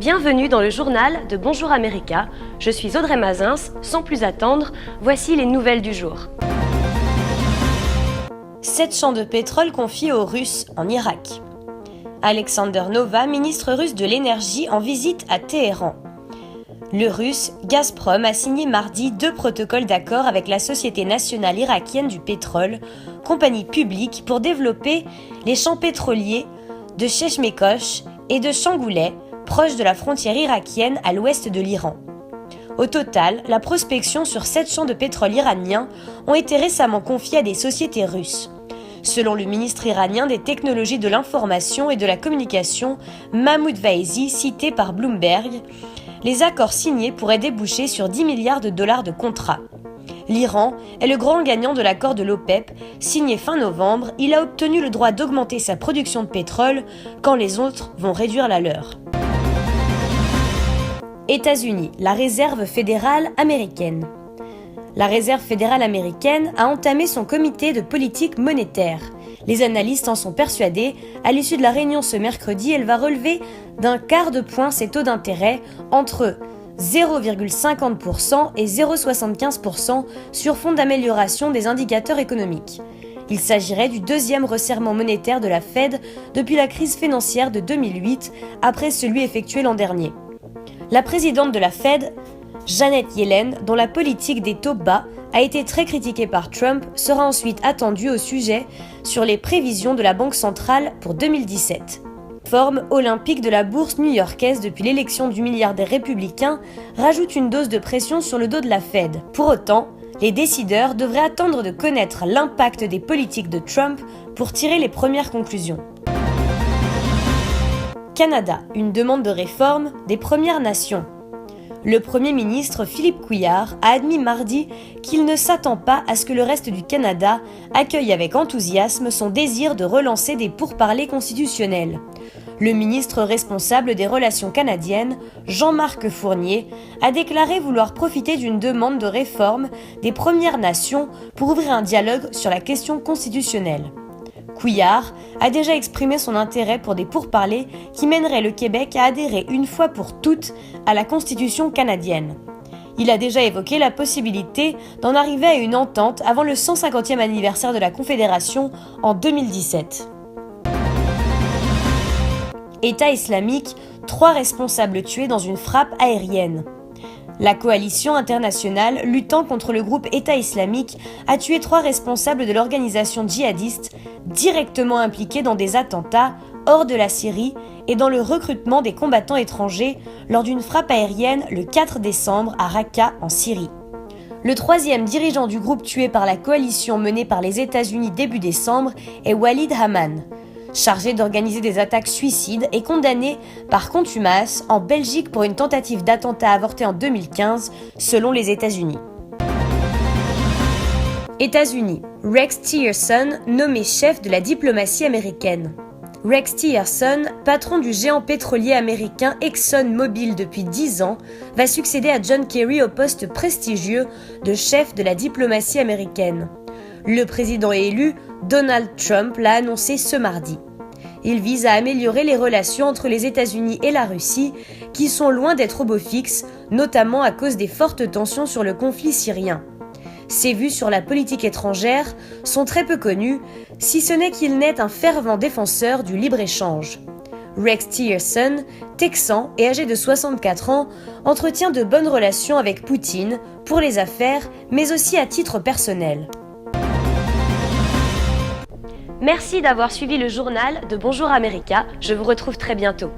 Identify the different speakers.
Speaker 1: Bienvenue dans le journal de Bonjour America. Je suis Audrey Mazins. Sans plus attendre, voici les nouvelles du jour.
Speaker 2: 7 champs de pétrole confiés aux Russes en Irak. Alexander Nova, ministre russe de l'énergie, en visite à Téhéran. Le russe Gazprom a signé mardi 2 protocoles d'accord avec la Société nationale irakienne du pétrole, compagnie publique pour développer les champs pétroliers de Chechmekosh et de Changoulay, proches de la frontière irakienne à l'ouest de l'Iran. Au total, la prospection sur 7 champs de pétrole iraniens ont été récemment confiés à des sociétés russes. Selon le ministre iranien des technologies de l'information et de la communication, Mahmoud Vaezi, cité par Bloomberg, les accords signés pourraient déboucher sur 10 milliards de dollars de contrats. L'Iran est le grand gagnant de l'accord de l'OPEP, signé fin novembre. Il a obtenu le droit d'augmenter sa production de pétrole quand les autres vont réduire la leur. États-Unis, la réserve fédérale américaine. La réserve fédérale américaine a entamé son comité de politique monétaire. Les analystes en sont persuadés. À l'issue de la réunion ce mercredi, elle va relever d'un quart de point ses taux d'intérêt entre 0,50% et 0,75% sur fond d'amélioration des indicateurs économiques. Il s'agirait du deuxième resserrement monétaire de la Fed depuis la crise financière de 2008, après celui effectué l'an dernier. La présidente de la Fed, Janet Yellen, dont la politique des taux bas a été très critiquée par Trump, sera ensuite attendue au sujet sur les prévisions de la Banque centrale pour 2017. Forme olympique de la bourse new-yorkaise depuis l'élection du milliardaire républicain rajoute une dose de pression sur le dos de la Fed. Pour autant, les décideurs devraient attendre de connaître l'impact des politiques de Trump pour tirer les premières conclusions. Canada, une demande de réforme des Premières Nations. Le Premier ministre Philippe Couillard a admis mardi qu'il ne s'attend pas à ce que le reste du Canada accueille avec enthousiasme son désir de relancer des pourparlers constitutionnels. Le ministre responsable des relations canadiennes, Jean-Marc Fournier, a déclaré vouloir profiter d'une demande de réforme des Premières Nations pour ouvrir un dialogue sur la question constitutionnelle. Couillard a déjà exprimé son intérêt pour des pourparlers qui mèneraient le Québec à adhérer une fois pour toutes à la Constitution canadienne. Il a déjà évoqué la possibilité d'en arriver à une entente avant le 150e anniversaire de la Confédération en 2017. État islamique, 3 responsables tués dans une frappe aérienne. La coalition internationale luttant contre le groupe État islamique a tué 3 responsables de l'organisation djihadiste directement impliqués dans des attentats hors de la Syrie et dans le recrutement des combattants étrangers lors d'une frappe aérienne le 4 décembre à Raqqa en Syrie. Le 3e dirigeant du groupe tué par la coalition menée par les États-Unis début décembre est Walid Haman, chargé d'organiser des attaques suicides et condamné par contumace en Belgique pour une tentative d'attentat avorté en 2015, selon les États-Unis. États-Unis, Rex Tillerson nommé chef de la diplomatie américaine. Rex Tillerson, patron du géant pétrolier américain ExxonMobil depuis 10 ans, va succéder à John Kerry au poste prestigieux de chef de la diplomatie américaine. Le président élu, Donald Trump, l'a annoncé ce mardi. Il vise à améliorer les relations entre les États-Unis et la Russie, qui sont loin d'être au beau fixe, notamment à cause des fortes tensions sur le conflit syrien. Ses vues sur la politique étrangère sont très peu connues, si ce n'est qu'il n'est un fervent défenseur du libre-échange. Rex Tillerson, texan et âgé de 64 ans, entretient de bonnes relations avec Poutine pour les affaires, mais aussi à titre personnel.
Speaker 1: Merci d'avoir suivi le journal de Bonjour America. Je vous retrouve très bientôt.